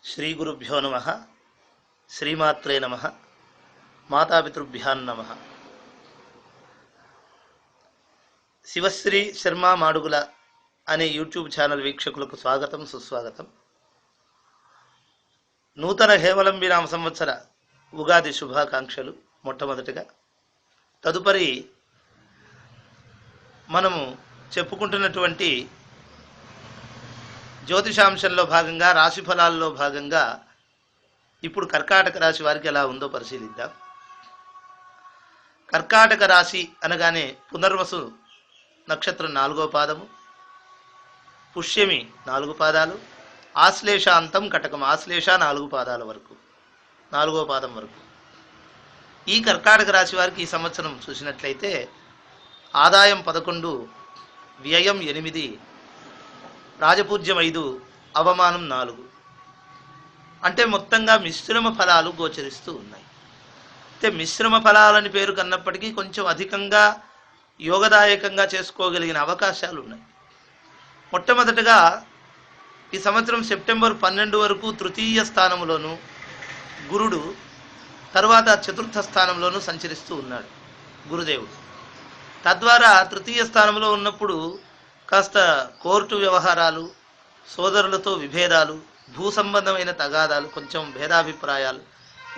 శ్రీ గురుభ్యో నమః. శ్రీమాత్రే నమః. మాతాపితృభ్యాన్ నమః. శివశ్రీ శర్మ మాడుగుల అనే యూట్యూబ్ ఛానల్ వీక్షకులకు స్వాగతం, సుస్వాగతం. నూతన హేమలంబి నామ సంవత్సర ఉగాది శుభాకాంక్షలు మొట్టమొదటిగా. తదుపరి మనము చెప్పుకుంటున్నటువంటి జ్యోతిషాంశంలో భాగంగా, రాశి ఫలాల్లో భాగంగా ఇప్పుడు కర్కాటక రాశి వారికి ఎలా ఉందో పరిశీలిద్దాం. కర్కాటక రాశి అనగానే పునర్వసు నక్షత్రం 4వ పాదము, పుష్యమి 4 పాదాలు, ఆశ్లేష అంతం కటకం, ఆశ్లేష 4 పాదాల వరకు, 4వ పాదం వరకు. ఈ కర్కాటక రాశి వారికి ఈ సంవత్సరం చూసినట్లయితే ఆదాయం 11, వ్యయం 8, రాజపూజ్యం 5, అవమానం 4. అంటే మొత్తంగా మిశ్రమ ఫలాలు గోచరిస్తూ ఉన్నాయి. అయితే మిశ్రమ ఫలాలని పేరు కన్నప్పటికీ కొంచెం అధికంగా యోగదాయకంగా చేసుకోగలిగిన అవకాశాలు ఉన్నాయి. మొట్టమొదటగా ఈ సంవత్సరం సెప్టెంబర్ 12 వరకు తృతీయ స్థానంలోను గురుడు, తర్వాత చతుర్థ స్థానంలోనూ సంచరిస్తూ ఉన్నాడు గురుదేవుడు. తద్వారా తృతీయ స్థానంలో ఉన్నప్పుడు కాస్త కోర్టు వ్యవహారాలు, సోదరులతో విభేదాలు, భూ సంబంధమైన తగాదాలు, కొంచెం భేదాభిప్రాయాలు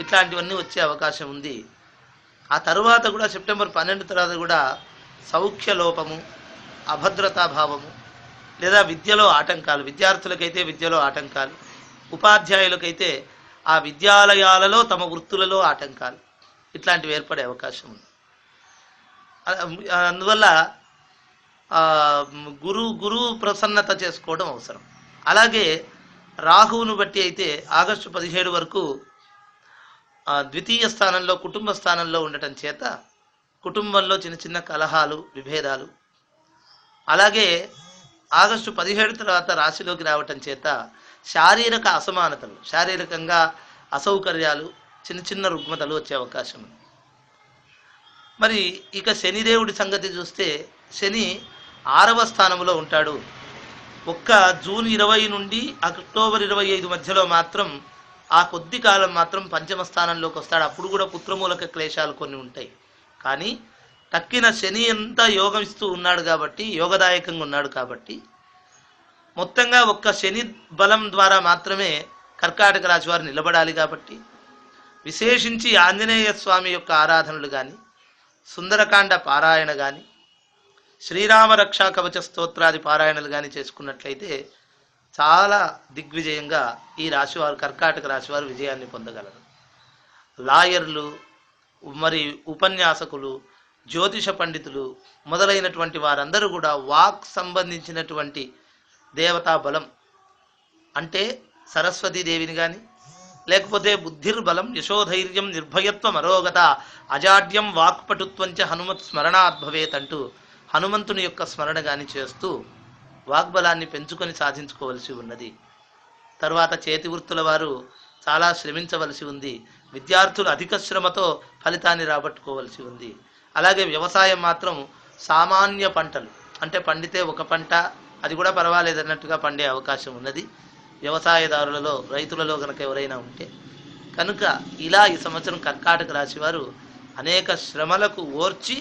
ఇట్లాంటివన్నీ వచ్చే అవకాశం ఉంది. ఆ తరువాత కూడా సెప్టెంబర్ 12 తర్వాత కూడా సౌఖ్య లోపము, అభద్రతాభావము, లేదా విద్యలో ఆటంకాలు, విద్యార్థులకైతే విద్యలో ఆటంకాలు, ఉపాధ్యాయులకైతే ఆ విద్యాలయాలలో తమ వృత్తులలో ఆటంకాలు ఇట్లాంటివి ఏర్పడే అవకాశం ఉంది. అందువల్ల గురు ప్రసన్నత చేసుకోవడం అవసరం. అలాగే రాహువును బట్టి అయితే ఆగస్టు 17 వరకు ద్వితీయ స్థానంలో, కుటుంబ స్థానంలో ఉండటం చేత కుటుంబంలో చిన్న చిన్న కలహాలు, విభేదాలు, అలాగే ఆగస్టు 17 తర్వాత రాశిలోకి రావటం చేత శారీరక అసమానతలు, శారీరకంగా అసౌకర్యాలు, చిన్న చిన్న రుగ్మతలు వచ్చే అవకాశం ఉంది. మరి ఇక శనిదేవుడి సంగతి చూస్తే శని 6వ స్థానంలో ఉంటాడు. ఒక్క జూన్ 20 నుండి అక్టోబర్ 25 మధ్యలో మాత్రం ఆ కొద్ది కాలం మాత్రం పంచమ స్థానంలోకి వస్తాడు. అప్పుడు కూడా పుత్రమూలక క్లేశాలు కొన్ని ఉంటాయి. కానీ తక్కిన శని అంతా యోగం ఇస్తూ ఉన్నాడు కాబట్టి, యోగదాయకంగా ఉన్నాడు కాబట్టి, మొత్తంగా ఒక్క శని బలం ద్వారా మాత్రమే కర్కాటక రాశి వారు నిలబడాలి. కాబట్టి విశేషించి ఆంజనేయ స్వామి యొక్క ఆరాధనలు కానీ, సుందరకాండ పారాయణ కానీ, శ్రీరామ రక్షా కవచ స్తోత్రాది పారాయణలు కానీ చేసుకున్నట్లయితే చాలా దిగ్విజయంగా ఈ రాశివారు, కర్కాటక రాశివారు విజయాన్ని పొందగలరు. లాయర్లు, మరి ఉపన్యాసకులు, జ్యోతిష పండితులు మొదలైనటువంటి వారందరూ కూడా వాక్ సంబంధించినటువంటి దేవతా బలం అంటే సరస్వతీదేవిని కానీ, లేకపోతే బుద్ధిర్బలం, యశోధైర్యం, నిర్భయత్వం, అరోగత, అజాడ్యం, వాక్పటుత్వం చ హనుమత్ స్మరణాత్ భవేత్ అంటూ హనుమంతుని యొక్క స్మరణ గాని చేస్తూ వాగ్బలాన్ని పెంచుకొని సాధించుకోవలసి ఉన్నది. తర్వాత చేతి వృత్తుల వారు చాలా శ్రమించవలసి ఉంది. విద్యార్థులు అధిక శ్రమతో ఫలితాన్ని రాబట్టుకోవలసి ఉంది. అలాగే వ్యవసాయం మాత్రం సామాన్య పంటలు అంటే పండితే ఒక పంట, అది కూడా పర్వాలేదన్నట్టుగా పండే అవకాశం ఉన్నది వ్యవసాయదారులలో, రైతులలో కనుక ఎవరైనా ఉంటే. కనుక ఇలా ఈ సంవత్సరం కర్కాటక రాశి వారు అనేక శ్రమలకు ఓర్చి,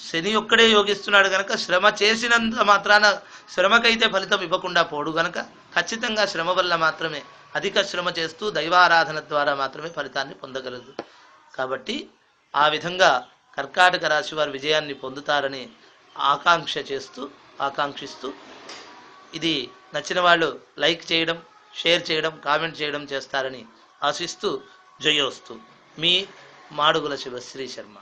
శని ఒక్కడే యోగిస్తున్నాడు కనుక శ్రమ చేసినంత మాత్రాన శ్రమకైతే ఫలితం ఇవ్వకుండా పోడు కనుక ఖచ్చితంగా శ్రమ వల్ల మాత్రమే, అధిక శ్రమ చేస్తూ దైవారాధన ద్వారా మాత్రమే ఫలితాన్ని పొందగలదు. కాబట్టి ఆ విధంగా కర్కాటక రాశి వారు విజయాన్ని పొందుతారని ఆకాంక్షిస్తూ ఇది నచ్చిన వాళ్ళు లైక్ చేయడం, షేర్ చేయడం, కామెంట్ చేయడం చేస్తారని ఆశిస్తూ జయోస్తు. మీ మాడుగుల శివశ్రీ శర్మ.